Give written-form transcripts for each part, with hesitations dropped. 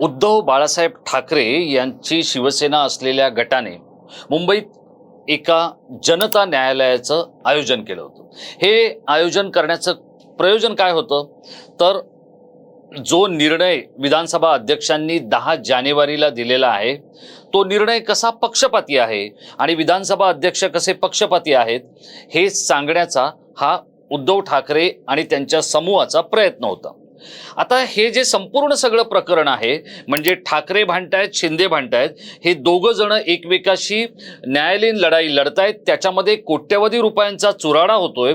उद्धव बाळासाहेब ठाकरे यांची शिवसेना असलेल्या गटाने मुंबईत एका जनता न्यायालयाचं आयोजन केलं होतं। हे आयोजन करण्याचं प्रयोजन काय होतं तर जो निर्णय विधानसभा अध्यक्षांनी 10 जानेवारीला दिलेला आहे तो निर्णय कसा पक्षपाती आहे आणि विधानसभा अध्यक्ष कसे पक्षपाती आहेत हे सांगण्याचा हा उद्धव ठाकरे आणि त्यांच्या समूहाचा प्रयत्न होता। आता हे जे संपूर्ण सगळं प्रकरण आहे म्हणजे ठाकरे भांडतायत शिंदे भांडतायत, हे दोघं जण एकमेकाशी न्यायालयीन लढाई लढतायत, त्याच्यामध्ये कोट्यवधी रुपयांचा चुराडा होतोय,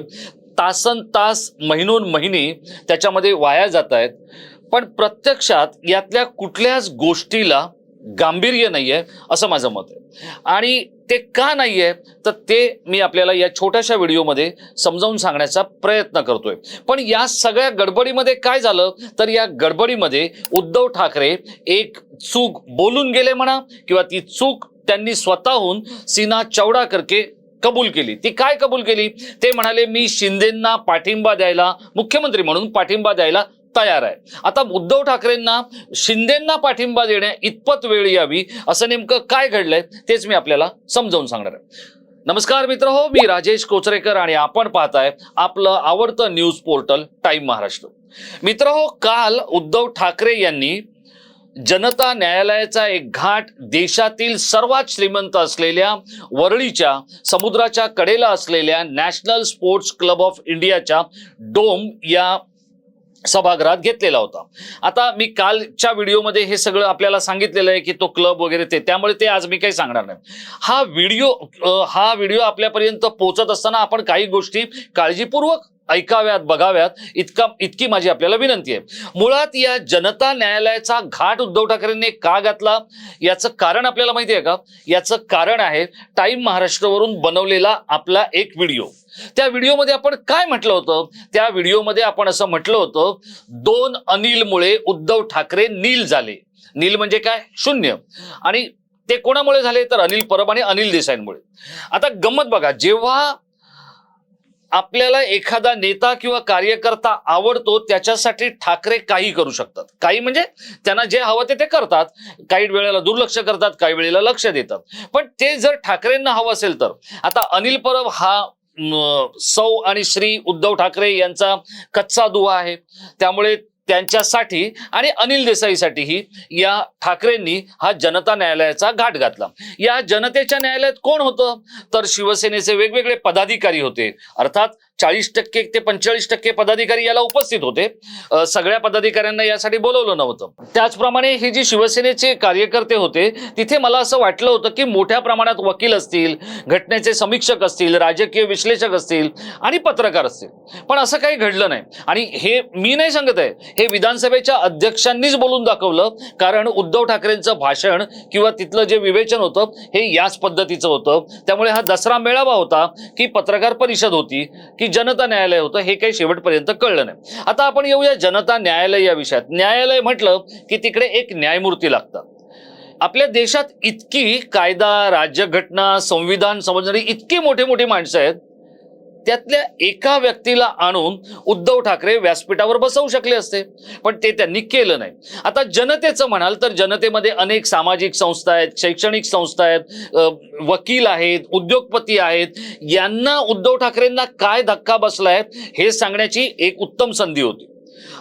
तासन तास महिनोन महिने त्याच्यामध्ये वाया जात आहेत, पण प्रत्यक्षात यातल्या कुठल्याच गोष्टीला गांभीर्य नाहीये असं माझं मत आहे। आणि ते का नाहीये तर ते मी आपल्याला या छोट्याशा व्हिडिओमध्ये समजावून सांगण्याचा प्रयत्न करतोय। पण या सगळ्या गडबडीमध्ये काय झालं तर या गडबडीमध्ये उद्धव ठाकरे एक चूक बोलून गेले म्हणा किंवा ती चूक त्यांनी स्वतःहून सीना चौडा करके कबूल केली। ती काय कबूल केली ते म्हणाले मी शिंदेंना पाठिंबा द्यायला, मुख्यमंत्री म्हणून पाठिंबा द्यायला तयार आहे। आता उद्धव ठाकरेंना शिंदेंना पाठिंबा देण्या इतपत वेळ यावी असं नेमकं काय घडलंय तेच मी आपल्याला समजावून सांगणार आहे। नमस्कार मित्रहो, मी राजेश कोचरेकर आणि आपण पाहताय आपलं आवडतं न्यूज पोर्टल टाइम महाराष्ट्र। मित्रहो, काल उद्धव ठाकरे यांनी जनता न्यायालयाचा एक घाट देशातील सर्वात श्रीमंत असलेल्या वरळीच्या समुद्राच्या कडेला असलेल्या नॅशनल स्पोर्ट्स क्लब ऑफ इंडियाच्या डोम या सभागृहात घेतलेला होता। आता मी कालच्या व्हिडिओमध्ये हे सगळं आपल्याला सांगितलेलं आहे की तो क्लब वगैरे त्यामुळे ते आज मी काही सांगणार नाही। हा व्हिडिओ आपल्यापर्यंत पोहोचत असताना आपण काही गोष्टी काळजीपूर्वक ऐकाव्यात, बघाव्यात इतकी माझी आपल्याला विनंती आहे। मुळात या जनता न्यायालयाचा घाट उद्धव ठाकरेंनी का घातला याचं कारण आपल्याला माहिती आहे का? याचं कारण आहे टाइम महाराष्ट्रवरून बनवलेला आपला एक व्हिडिओ। त्या व्हिडिओमध्ये आपण काय म्हटलं होतं? त्या व्हिडिओमध्ये आपण असं म्हटलं होतं 2 अनिलमुळे उद्धव ठाकरे नील झाले। नील म्हणजे काय? शून्य। आणि ते कोणामुळे झाले तर अनिल परब आणि अनिल देसाईंमुळे। आता गंमत बघा, जेव्हा आपल्याला एखादा नेता किंवा कार्यकर्ता आवडतो त्याच्यासाठी ठाकरे काही करू शकतात। काही म्हणजे त्यांना जे हवं ते करतात, काही वेळेला दुर्लक्ष करतात, काही वेळेला लक्ष देतात। पण ते जर ठाकरेंना हवं असेल तर आता अनिल परब हा सौ आणि श्री उद्धव ठाकरे यांचा कच्चा दुवा आहे, त्यामुळे त्यांच्यासाठी आणि अनिल देसाईसाठीही या ठाकरेंनी हा जनता न्यायालयाचा घाट घातला। या जनतेच्या न्यायालयात कोण होतं तर शिवसेनेचे वेगवेगळे पदाधिकारी होते। अर्थात 40% ते 45% पदाधिकारी याला उपस्थित होते। सगळ्या पदाधिकाऱ्यांना यासाठी बोलवलं नव्हतं। त्याचप्रमाणे हे जे शिवसेनेचे कार्यकर्ते होते तिथे मला असं वाटलं होतं की मोठ्या प्रमाणात वकील असतील, घटनेचे समीक्षक असतील, राजकीय विश्लेषक असतील आणि पत्रकार असतील, पण असं काही घडलं नाही। आणि हे मी नाही सांगत आहे, हे विधानसभेच्या अध्यक्षांनीच बोलून दाखवलं, कारण उद्धव ठाकरेंचं भाषण किंवा तिथलं जे विवेचन होतं हे याच पद्धतीचं होतं। त्यामुळे हा दसरा मेळावा होता की पत्रकार परिषद होती की जनता न्यायालय होतं हे काही शेवटपर्यंत कळलं नाही। आता आपण येऊया जनता न्यायालय या विषयात। न्यायालय म्हटलं की तिकडे एक न्यायमूर्ती लागतात। आपल्या देशात इतकी कायदा, राज्यघटना, संविधान समजणारी इतकी मोठी मोठी माणसं आहेत, त्यातल्या एका व्यक्तीला आणून उद्धव ठाकरे व्यासपीठावर बसवू शकले असते, पण ते त्यांनी केलं नाही। आता जनतेचं म्हणाल तर जनतेमध्ये अनेक सामाजिक संस्था आहेत, शैक्षणिक संस्था आहेत, वकील आहेत, उद्योगपती आहेत। यांना उद्धव ठाकरेंना काय धक्का बसलाय हे सांगण्याची एक उत्तम संधी होती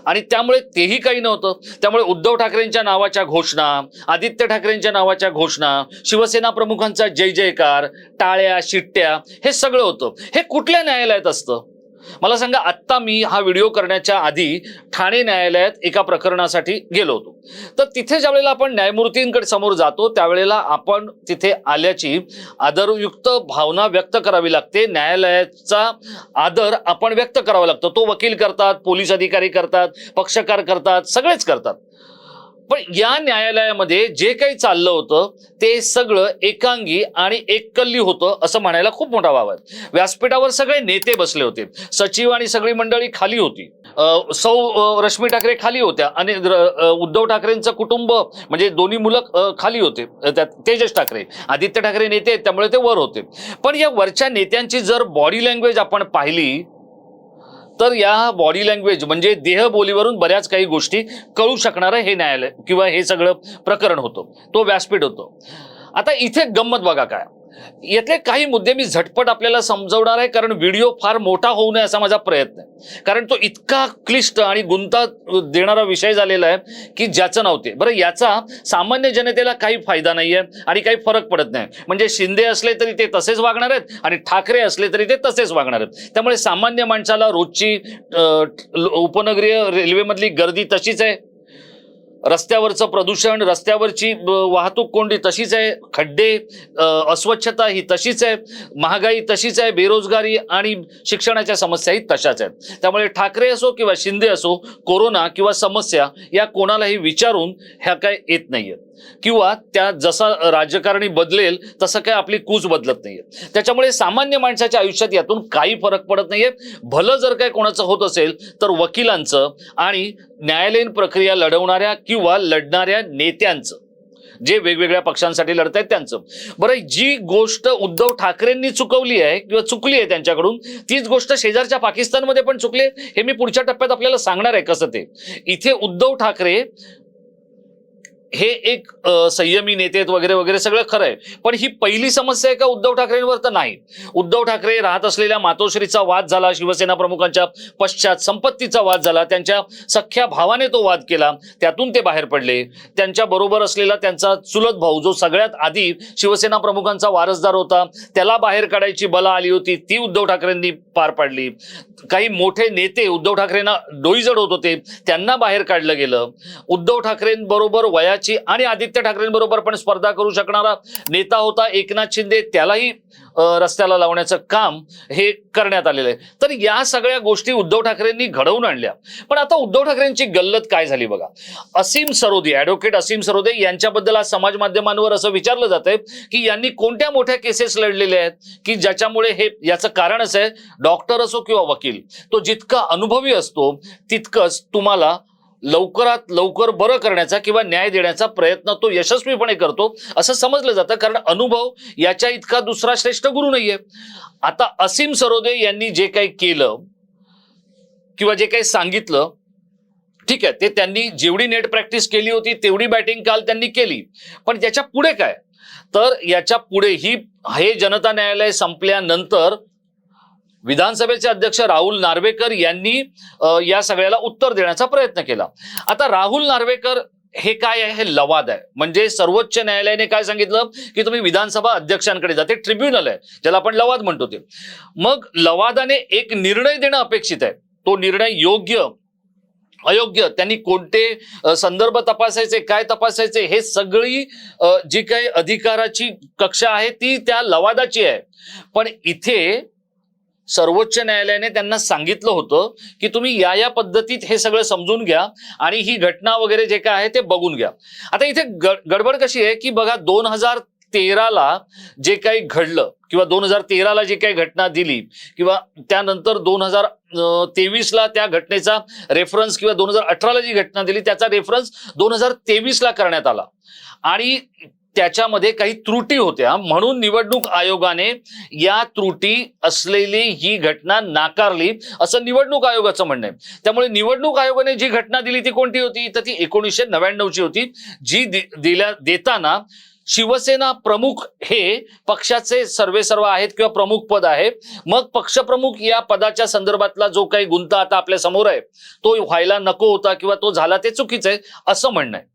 आणि त्यामुळे तेही काही नव्हतं। त्यामुळे उद्धव ठाकरेंच्या नावाच्या घोषणा, आदित्य ठाकरेंच्या नावाच्या घोषणा, शिवसेना प्रमुखांचा जय जयकार, टाळ्या, शिट्ट्या हे सगळं होतं। हे कुठल्या न्यायालयात असतं मला सांगा? आत्ता मी हा व्हिडिओ करण्याच्या आधी ठाणे न्यायालयात एका प्रकरणासाठी गेलो होतो, तर तिथे ज्यावेळेला आपण न्यायमूर्तींकडे समोर जातो त्यावेळेला आपण तिथे आल्याची आदरयुक्त भावना व्यक्त करावी लागते। न्यायालयाचा आदर आपण व्यक्त करावा लागतो। तो वकील करतात, पोलीस अधिकारी करतात, पक्षकार करतात, सगळेच करतात। पण या न्यायालयामध्ये जे काही चाललं होतं ते सगळं एकांगी आणि एककल्ली होतं असं म्हणायला खूप मोठा वाव आहे। व्यासपीठावर सगळे नेते बसले होते, सचिव आणि सगळी मंडळी खाली होती, सौ रश्मी ठाकरे खाली होत्या आणि उद्धव ठाकरेंचं कुटुंब म्हणजे दोन्ही मुलं खाली होते, तेजस ठाकरे, आदित्य ठाकरे नेते त्यामुळे ते वर होते। पण या वरच्या नेत्यांची जर बॉडी लँग्वेज आपण पाहिली तर या बॉडी लँग्वेज म्हणजे देहबोलीवरून बऱ्याच काही गोष्टी कळू शकणारं हे न्यायालय किंवा हे सगळं प्रकरण होतं, तो व्यासपीठ होतो. आता इथे गंमत बघा काय, यातले काही मुद्दे मी झटपट आपल्याला समजवणार आहे, कारण व्हिडिओ फार मोठा होऊ नये असा माझा प्रयत्न आहे, कारण तो इतका क्लिष्ट आणि गुंता देणारा विषय झालेला आहे की ज्याचं नव्हते. बरं, याचा सामान्य जनतेला काही फायदा नाहीये आणि काही फरक पडत नाही. म्हणजे शिंदे असले तरी ते तसेच वागणार आहेत आणि ठाकरे असले तरी ते तसेच वागणार आहेत. त्यामुळे सामान्य माणसाला रोजची उपनगरीय रेल्वेमधली गर्दी तशीच आहे, रस्त्यावरचं प्रदूषण, रस्त्यावरची वाहतूक कोंडी तशीच आहे, खड्डे, अस्वच्छता ही तशीच आहे, महागाई तशीच आहे, बेरोजगारी आणि शिक्षणाच्या समस्याही तशाच आहेत. त्यामुळे ठाकरे असो किंवा शिंदे असो, कोरोना किंवा समस्या या कोणालाही विचारून ह्या काय येत नाहीये किंवा त्या जसा राजकारणी बदलेल तसं काय आपली कूच बदलत नाहीये. त्याच्यामुळे सामान्य माणसाच्या आयुष्यात यातून काही फरक पडत नाहीये. भलं जर काय कोणाचं होत असेल तर वकिलांचं आणि न्यायालयीन प्रक्रिया लढवणाऱ्या किंवा लढणाऱ्या नेत्यांचं, जे वेगवेगळ्या पक्षांसाठी लढत आहेत त्यांचं. बरं, जी गोष्ट उद्धव ठाकरेंनी चुकवली आहे किंवा चुकली आहे त्यांच्याकडून, तीच गोष्ट शेजारच्या पाकिस्तानमध्ये पण चुकली, हे मी पुढच्या टप्प्यात आपल्याला सांगणार आहे कसं ते. इथे उद्धव ठाकरे हे एक संयमी नेते आहेत वगैरे वगैरे सगळं खरं आहे, पण ही पहिली समस्या आहे का उद्धव ठाकरेंवर? तर नाही. उद्धव ठाकरे राहत असलेल्या मातोश्रीचा वाद झाला, शिवसेना प्रमुखांच्या पश्चात संपत्तीचा वाद झाला, त्यांच्या सख्या भावाने तो वाद केला, त्यातून ते बाहेर पडले. त्यांच्या बरोबर असलेला त्यांचा चुलत भाऊ जो सगळ्यात आधी शिवसेना प्रमुखांचा वारसदार होता, त्याला बाहेर काढायची बला आली होती, ती उद्धव ठाकरेंनी पार पाडली. काही मोठे नेते उद्धव ठाकरेंना डोईजड होत होते, त्यांना बाहेर काढलं गेलं. उद्धव ठाकरेंबरोबर वयाची आणि आदित्य ठाकरेंबरोबर पण स्पर्धा करू शकणारा नेता होता एकनाथ शिंदे, त्यालाही रस्त्याला लावण्याचं काम हे करण्यात आलेलं आहे. तर या सगळ्या गोष्टी उद्धव ठाकरेंनी घडवून आणल्या. पण आता उद्धव ठाकरेंची गल्लत काय झाली बघा. असीम सरोदे, ॲडव्होकेट असीम सरोदे यांच्याबद्दल आज समाज माध्यमांवर असं विचारलं जातंय की यांनी कोणत्या मोठ्या केसेस लढलेल्या आहेत की ज्याच्यामुळे हे, याचं कारण असं आहे, डॉक्टर असो किंवा वकील, तो जितका अनुभवी असतो तितकंच तुम्हाला लवकरात लवकर बरं करण्याचा किंवा न्याय देण्याचा प्रयत्न तो यशस्वीपणे करतो असं समजलं जातं, कारण अनुभव याच्या इतका दुसरा श्रेष्ठ गुरु नाहीये. आता असीम सरोदे यांनी जे काही केलं किंवा जे काही सांगितलं, ठीक आहे, ते त्यांनी जेवढी नेट प्रॅक्टिस केली होती तेवढी बॅटिंग काल त्यांनी केली, पण त्याच्या पुढे काय? तर याच्या पुढे हे जनता न्यायालय संपल्यानंतर विधानसभेचे अध्यक्ष राहुल नार्वेकर यांनी या सगळ्याला उत्तर देण्याचा प्रयत्न केला. आता राहुल नार्वेकर हे काय आहे? हे लवाद आहे. म्हणजे सर्वोच्च न्यायालयाने काय सांगितलं की तुम्ही विधानसभा अध्यक्षांकडे जा, ते ट्रिब्युनल आहे ज्याला आपण लवाद म्हणतो ते. मग लवादाने एक निर्णय देणं अपेक्षित आहे. तो निर्णय योग्य अयोग्य, त्यांनी कोणते संदर्भ तपासायचे, काय तपासायचे, हे सगळी जी काही अधिकाराची कक्षा आहे ती त्या लवादाची आहे. पण इथे सर्वोच्च न्यायालयाने त्यांना सांगितलं होतं की तुम्ही या पद्धतीत हे सगळं समजून घ्या आणि ही घटना वगैरे जे काय आहे ते बघून घ्या. आता इथे गडबड कशी आहे की बघा, 2013ला जे काही घडलं किंवा 2013ला जी काही घटना दिली किंवा त्यानंतर 2023ला त्या घटनेचा रेफरन्स किंवा 2018ला जी घटना दिली त्याचा रेफरन्स 2023ला करण्यात आला आणि त्याच्यामध्ये काही त्रुटी होत्या, म्हणून निवडणूक आयोगाने या त्रुटी असलेली ही घटना नाकारली असं निवडणूक आयोगाचं म्हणणं आहे. त्यामुळे निवडणूक आयोगाने जी घटना दिली ती कोणती होती? तर ती 1999ची होती, जी देताना शिवसेना प्रमुख हे पक्षाचे सर्वेसर्वा आहेत किंवा प्रमुख पद आहे. मग पक्षप्रमुख या पदाच्या संदर्भातला जो काही गुंता आता आपल्या समोर आहे तो व्हायला नको होता किंवा तो झाला ते चुकीचं आहे असं म्हणणं आहे.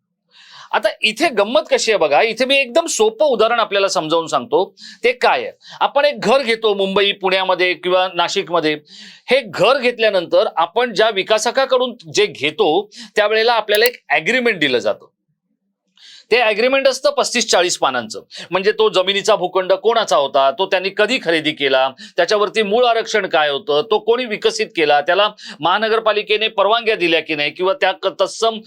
आता इथे गंमत कशी आहे बघा, इथे मी एकदम सोपं उदाहरण आपल्याला समजावून सांगतो. ते काय आहे, आपण एक घर घेतो मुंबई, पुण्यामध्ये किंवा नाशिकमध्ये. हे घर घेतल्यानंतर आपण ज्या विकासकाकडून जे घेतो त्यावेळेला आपल्याला एक ॲग्रीमेंट दिलं जातं. ते ॲग्रीमेंट असतं 35-40 पानांचं. म्हणजे तो जमिनीचा भूखंड कोणाचा होता, तो त्यांनी कधी खरेदी केला, त्याच्यावरती मूळ आरक्षण काय होतं, तो कोणी विकसित केला, त्याला महानगरपालिकेने परवानग्या दिल्या की नाही, किंवा त्या तत्सम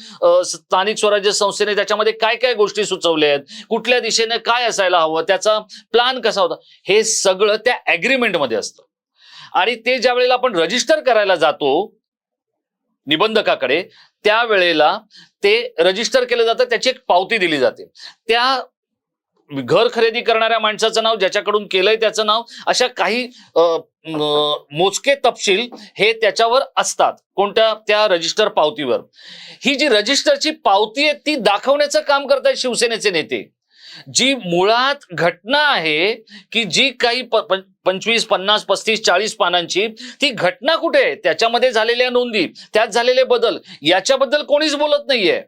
स्थानिक स्वराज्य संस्थेने त्याच्यामध्ये काय काय गोष्टी सुचवल्या आहेत, कुठल्या दिशेने काय असायला हवं, त्याचा प्लॅन कसा होता, हे सगळं त्या ॲग्रीमेंटमध्ये असतं. आणि ते ज्या वेळेला आपण रजिस्टर करायला जातो निबंधकाकडे, त्यावेळेला ते रजिस्टर केलं जातं, त्याची एक पावती दिली जाते. त्या घर खरेदी करणाऱ्या माणसाचं नाव, ज्याच्याकडून केलंय त्याचं नाव, अशा काही मोजके तपशील हे त्याच्यावर असतात, कोणत्या त्या रजिस्टर पावतीवर. ही जी रजिस्टरची पावती आहे ती दाखवण्याचं काम करतायत शिवसेनेचे नेते. जी मुळात घटना आहे की जी काही 25, 50, 35, 40 पानांची ती घटना कुठे आहे, त्याच्यामध्ये झालेल्या नोंदी, त्यात झालेले बदल, याच्याबद्दल कोणीच बोलत नाहीये.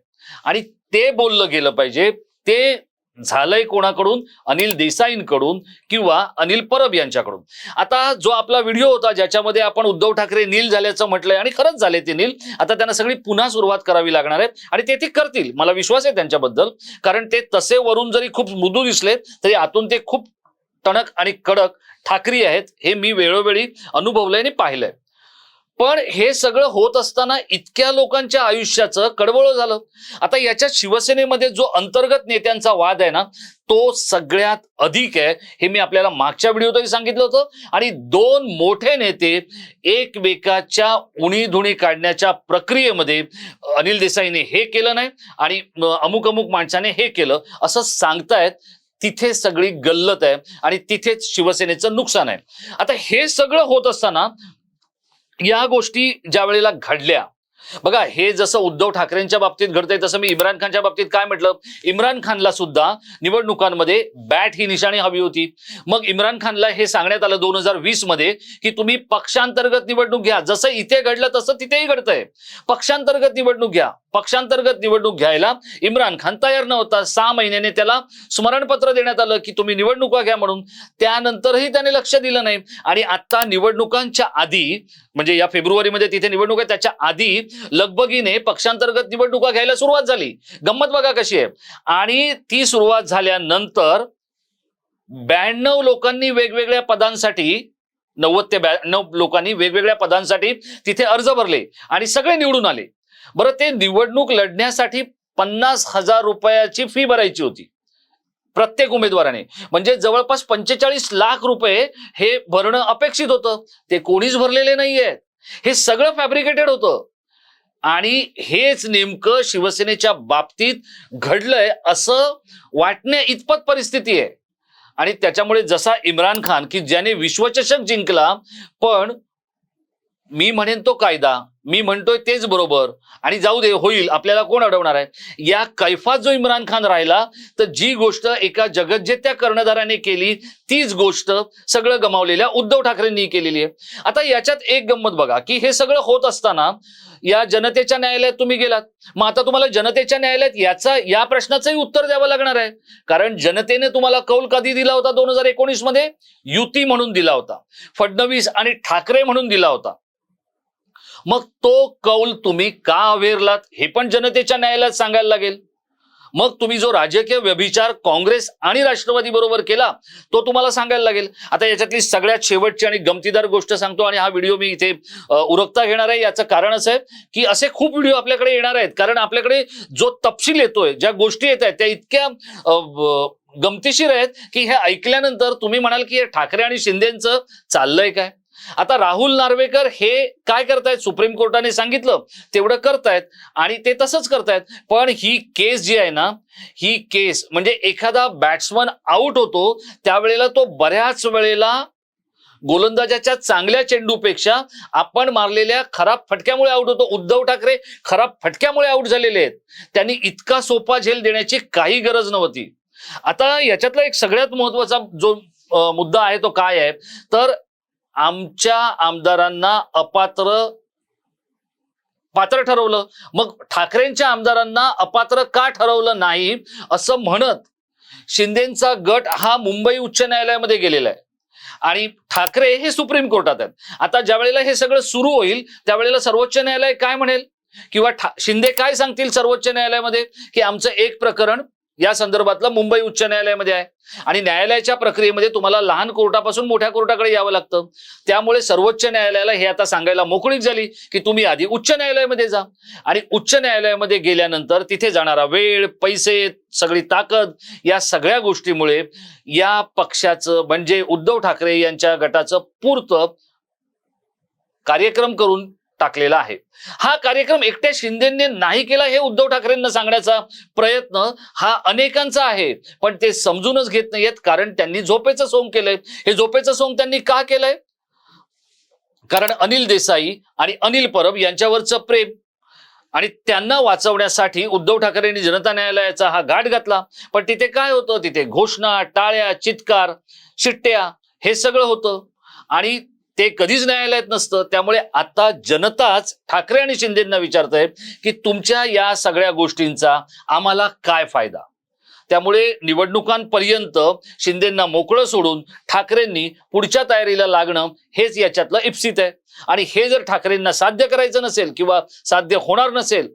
आणि ते बोललं गेलं पाहिजे. ते झालंय कोणाकडून? अनिल देसाईंकडून किंवा अनिल परब यांच्याकडून. आता जो आपला व्हिडिओ होता ज्याच्यामध्ये आपण उद्धव ठाकरे नील झाल्याचं म्हटलंय आणि खरंच झाले ते नील, आता त्यांना सगळी पुन्हा सुरुवात करावी लागणार आहे आणि ते करतील, मला विश्वास आहे त्यांच्याबद्दल. कारण ते तसे वरून जरी खूप मृदू दिसले तरी आतून ते खूप टणक आणि कडक ठाकरी आहेत, हे मी वेळोवेळी अनुभवलंय आणि पाहिलंय. पण हे सगळं होत असताना इतक्या लोकांच्या आयुष्याचं कडवळ झालं. आता याच्यात शिवसेनेमध्ये जो अंतर्गत नेत्यांचा वाद आहे ना, तो सगळ्यात अधिक आहे. हे मी आपल्याला मागच्या व्हिडिओतही सांगितलं होतं. आणि दोन मोठे नेते एकमेकाच्या उणीधुणी काढण्याच्या प्रक्रियेमध्ये अनिल देसाईने हे केलं नाही आणि अमुक अमुक माणसाने हे केलं असं सांगतायत. तिथे सगळी गल्लत आहे आणि तिथेच शिवसेनेचं नुकसान आहे. आता हे सगळं होत असताना या गोष्टी ज्या वेळेला घडल्या, बघा हे जसं उद्धव ठाकरेंच्या बाबतीत घडतंय तसं मी इम्रान खानच्या बाबतीत काय म्हटलं, इम्रान खानला सुद्धा निवडणुकांमध्ये बॅट ही निशाणी हवी होती. मग इम्रान खानला हे सांगण्यात आलं 2020 मध्ये की तुम्ही पक्षांतर्गत निवडणूक घ्या. जसं इथे घडलं तसं तिथेही घडतंय. पक्षांतर्गत निवडणूक घ्या. पक्षांतर्गत निवडणूक घ्यायला इम्रान खान तयार नव्हता. 6 महिन्याने त्याला स्मरणपत्र देण्यात आलं की तुम्ही निवडणुका घ्या म्हणून. त्यानंतरही त्याने लक्ष दिलं नाही. आणि आता निवडणुकांच्या आधी, म्हणजे या फेब्रुवारीमध्ये तिथे निवडणूक आहे त्याच्या आधी लगबगीने पक्षांतर्गत निवडणुका घ्यायला सुरुवात झाली. गंमत बघा कशी आहे. आणि ती सुरुवात झाल्यानंतर 92 लोकांनी वेगवेगळ्या पदांसाठी, 90 ते 92 लोकांनी वेगवेगळ्या पदांसाठी तिथे अर्ज भरले आणि सगळे निवडून आले. बरं, ते निवडणूक लढण्यासाठी 50,000 रुपयाची फी भरायची होती प्रत्येक उमेदवाराने. म्हणजे जवळपास 45 लाख रुपये हे भरणं अपेक्षित होतं. ते कोणीच भरलेले नाहीये. हे सगळं फॅब्रिकेटेड होतं. आणि हेच नेमकं शिवसेनेच्या बाबतीत घडलंय असं वाटण्या इतपत परिस्थिती आहे. आणि त्याच्यामुळे जसा इम्रान खान की ज्याने विश्वचषक जिंकला, पण मी म्हणेन तो कायदा, मी म्हणतोय तेच बरोबर आणि जाऊ दे होईल, आपल्याला कोण अडवणार आहे, या कैफात जो इम्रान खान राहिला, तर जी गोष्ट एका जगज्जेत्या कर्णधाराने केली तीच गोष्ट सगळं गमावलेल्या उद्धव ठाकरेंनी केलेली आहे. आता याच्यात एक गंमत बघा की हे सगळं होत असताना या जनतेच्या न्यायालयात तुम्ही गेलात. मग आता तुम्हाला जनतेच्या न्यायालयात या प्रश्नाचंही उत्तर द्यावं लागणार आहे. कारण जनतेने तुम्हाला कौल कधी दिला होता? 2019 मध्ये युती म्हणून दिला होता, फडणवीस आणि ठाकरे म्हणून दिला होता. मग तो कौल तुम्ही का अवेरलात हे पण जनतेच्या न्यायालयात सांगायला लागेल. मग तुम्ही जो राजकीय व्यभिचार काँग्रेस आणि राष्ट्रवादी बरोबर केला तो तुम्हाला सांगायला लागेल. आता याच्यातली सगळ्यात शेवटची आणि गमतीदार गोष्ट सांगतो आणि हा व्हिडिओ मी इथे उरकता घेणार आहे. याचं कारणच आहे की असे खूप व्हिडिओ आपल्याकडे येणार आहेत. कारण आपल्याकडे जो तपशील येतोय, ज्या गोष्टी येत आहेत त्या इतक्या गमतीशीर आहेत की हे ऐकल्यानंतर तुम्ही म्हणाल की हे ठाकरे आणि शिंदेचं चाललंय काय. आता राहुल नार्वेकर हे काय करतायत, सुप्रीम कोर्टाने सांगितलं तेवढं करतायत आणि ते तसंच करतायत. पण ही केस जी आहे ना, ही केस म्हणजे एखादा बॅट्समन आउट होतो त्यावेळेला तो बऱ्याच वेळेला गोलंदाजाच्या चांगल्या चेंडूपेक्षा आपण मारलेल्या खराब फटक्यामुळे आउट होतो. उद्धव ठाकरे खराब फटक्यामुळे आउट झालेले आहेत. त्यांनी इतका सोपा झेल देण्याची काही गरज नव्हती. आता याच्यातला एक सगळ्यात महत्वाचा जो मुद्दा आहे तो काय आहे, तर आमच्या आमदारांना पात्र ठरवलं. मग ठाकरेंच्या आमदारांना अपात्र का ठरवलं नाही असं म्हणत शिंदेचा गट हा मुंबई उच्च न्यायालयामध्ये गेलेला आहे आणि ठाकरे हे सुप्रीम कोर्टात आहेत. आता ज्या वेळेला हे सगळं सुरू होईल त्यावेळेला सर्वोच्च न्यायालय काय म्हणेल किंवा शिंदे काय सांगतील सर्वोच्च न्यायालयामध्ये की आमचं एक प्रकरण या संदर्भातलं मुंबई उच्च न्यायालयामध्ये आहे आणि न्यायालयाच्या प्रक्रियेमध्ये तुम्हाला लहान कोर्टापासून मोठ्या कोर्टाकडे यावं लागतं. त्यामुळे सर्वोच्च न्यायालयाला हे आता सांगायला मोकळीक झाली की तुम्ही आधी उच्च न्यायालयामध्ये जा. आणि उच्च न्यायालयामध्ये गेल्यानंतर तिथे जाणारा वेळ, पैसे, सगळी ताकद, या सगळ्या गोष्टीमुळे या पक्षाचं म्हणजे उद्धव ठाकरे यांच्या गटाचं पुरतं कार्यक्रम करून टाकलेला आहे. हा कार्यक्रम एकट्या शिंदेने नाही केला हे उद्धव ठाकरेंना सांगण्याचा प्रयत्न हा अनेकांचा आहे. पण ते समजूनच घेत नाहीयेत कारण त्यांनी झोपेचं सोंग केलंय. हे झोपेचं सोंग त्यांनी का केलंय? कारण अनिल देसाई आणि अनिल परब यांच्यावरचं प्रेम आणि त्यांना वाचवण्यासाठी उद्धव ठाकरेंनी जनता न्यायालयाचा हा घाट घातला. पण तिथे काय होतं? तिथे घोषणा, टाळ्या, चित्कार, शिट्ट्या हे सगळं होतं आणि ते कधीच न्यायालयात नसतं. त्यामुळे आता जनताच ठाकरे आणि शिंदेंना विचारतंय की तुमच्या या सगळ्या गोष्टींचा आम्हाला काय फायदा. त्यामुळे निवडणुकांपर्यंत शिंदेंना मोकळं सोडून ठाकरेंनी पुढच्या तयारीला लागणं हेच याच्यातलं इप्सित आहे. आणि हे जर ठाकरेंना साध्य करायचं नसेल किंवा साध्य होणार नसेल,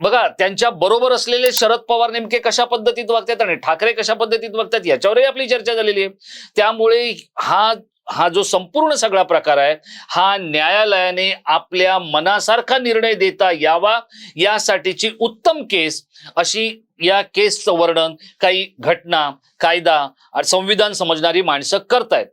बघा त्यांच्या बरोबर असलेले शरद पवार नेमके कशा पद्धतीत वागतात आणि ठाकरे कशा पद्धतीत वागतात याच्यावरही आपली चर्चा झालेली आहे. त्यामुळे हा जो संपूर्ण सगळा प्रकार आहे हा न्यायालयाने आपल्या मनासारखा निर्णय देता यावा यासाठीची उत्तम केस अशी या केसचं वर्णन काही घटना, कायदा आणि संविधान समजणारी माणसं करतायत.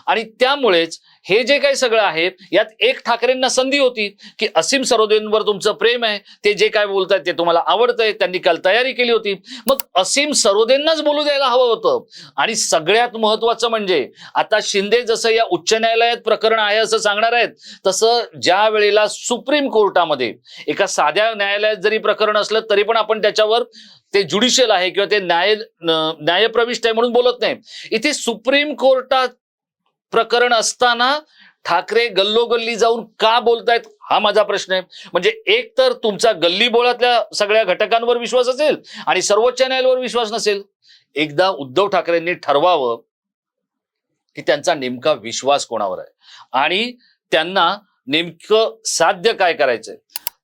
आणि त्यामुळेच हे जे काही सगळं आहे यात एक ठाकरेंना संधी होती की असीम सरोदेंवर तुमचं प्रेम आहे, ते जे काय बोलतायत ते तुम्हाला आवडतंय, त्यांनी काल तयारी केली होती, मग असीम सरोदेंनाच बोलू द्यायला हवं होतं. आणि सगळ्यात महत्वाचं म्हणजे आता शिंदे जसं या उच्च न्यायालयात प्रकरण आहे असं सांगणार आहेत, तसं ज्या वेळेला सुप्रीम कोर्टामध्ये एका साध्या न्यायालयात जरी प्रकरण असलं तरी पण आपण त्याच्यावर ते ज्युडिशियल आहे किंवा ते न्यायप्रविष्ट आहे म्हणून बोलत नाही. इथे सुप्रीम कोर्टात प्रकरण असताना ठाकरे गल्लोगल्ली जाऊन का बोलतायत हा माझा प्रश्न आहे. म्हणजे एक तर तुमचा गल्लीबोळातल्या सगळ्या घटकांवर विश्वास असेल आणि सर्वोच्च न्यायालयावर विश्वास नसेल. एकदा उद्धव ठाकरेंनी ठरवावं की त्यांचा नेमका विश्वास कोणावर आहे आणि त्यांना नेमकं साध्य काय करायचंय.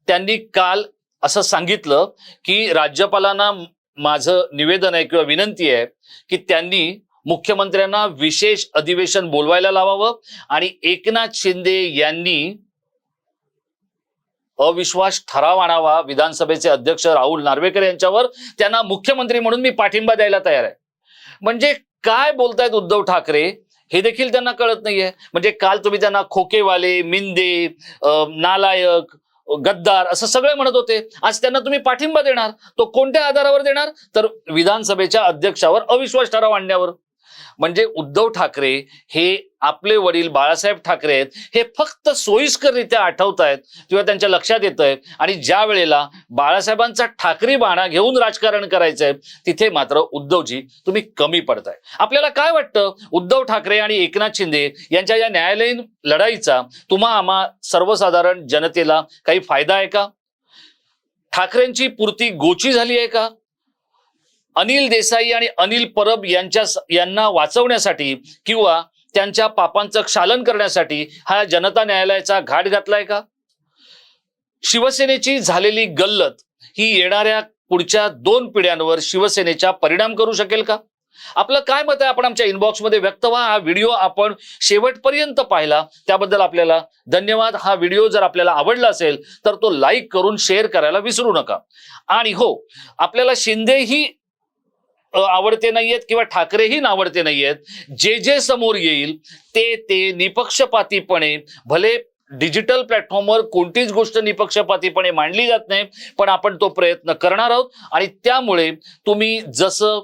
त्यांनी काल असं सांगितलं की राज्यपालांना माझं निवेदन आहे किंवा विनंती आहे की त्यांनी मुख्यमंत्र्यांना विशेष अधिवेशन बोलवायला लावावं आणि एकनाथ शिंदे यांनी अविश्वास ठराव आणावा. विधानसभेचे अध्यक्ष राहुल नार्वेकर यांच्यावर त्यांना मुख्यमंत्री म्हणून मी पाठिंबा द्यायला तयार आहे. म्हणजे काय बोलतायत उद्धव ठाकरे हे देखील त्यांना कळत नाहीये. म्हणजे काल तुम्ही त्यांना खोकेवाले, मिंदे, नालायक, गद्दार असं सगळे म्हणत होते. आज त्यांना तुम्ही पाठिंबा देणार, तो कोणत्या आधारावर देणार? तर विधानसभेच्या अध्यक्षावर अविश्वास ठराव आणण्यावर. म्हणजे उद्धव ठाकरे हे आपले वडील बाळासाहेब ठाकरे आहेत हे फक्त सोयीस्कररित्या आठवतायत किंवा त्यांच्या लक्षात येत आहे. आणि ज्या वेळेला बाळासाहेबांचा ठाकरी बाणा घेऊन राजकारण करायचंय तिथे मात्र उद्धवजी तुम्ही कमी पडताय. आपल्याला काय वाटतं उद्धव ठाकरे आणि एकनाथ शिंदे यांच्या या न्यायालयीन लढाईचा आम्हा सर्वसाधारण जनतेला काही फायदा आहे का? ठाकरेंची पुरती गोची झाली आहे का? अनिल देसाई आणि अनिल परब यांना वाचवण्यासाठी किंवा त्यांच्या पापांचं क्षालन करण्यासाठी हा जनता न्यायालयाचा घाट घातलाय का? शिवसेनेची झालेली गल्लत ही येणाऱ्या पुढच्या 2 पिढ्यांवर शिवसेनेचा परिणाम करू शकेल का? आपलं काय मत आहे आपण आमच्या इनबॉक्समध्ये व्यक्त व्हा. हा व्हिडिओ आपण शेवटपर्यंत पाहिला त्याबद्दल आपल्याला धन्यवाद. हा व्हिडिओ जर आपल्याला आवडला असेल तर तो लाईक करून शेअर करायला विसरू नका. आणि हो, आपल्याला शिंदेही आवडते नाहीयेत किंवा ठाकरेही नावडते नाहीयेत. जे समोर येईल ते निपक्षपातीपणे, भले डिजिटल प्लॅटफॉर्मवर कोणतीच गोष्ट निपक्षपातीपणे मांडली जात नाही पण आपण तो प्रयत्न करणार आहोत. आणि त्यामुळे तुम्ही जसं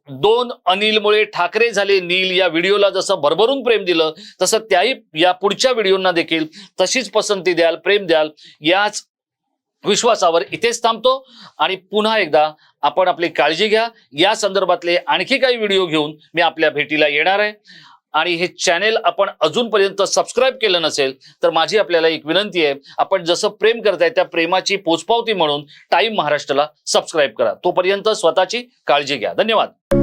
2 अनिलमुळे ठाकरे झाले नील या व्हिडिओला जसं भरभरून प्रेम दिलं तसं त्याही या पुढच्या व्हिडिओंना देखील तशीच पसंती द्याल, प्रेम द्याल याच विश्वासावर इथेच थांबतो. आणि पुन्हा एकदा आपण आपली काळजी घ्या. या संदर्भातले आणखी काही व्हिडिओ घेऊन मी आपल्या भेटीला येणार आहे. आणि हे चॅनेल आपण अजूनपर्यंत सबस्क्राईब केलं नसेल तर माझी आपल्याला एक विनंती आहे, आपण जसं प्रेम करताय त्या प्रेमाची पोचपावती म्हणून टाइम महाराष्ट्राला सबस्क्राईब करा. तोपर्यंत स्वतःची काळजी घ्या. धन्यवाद.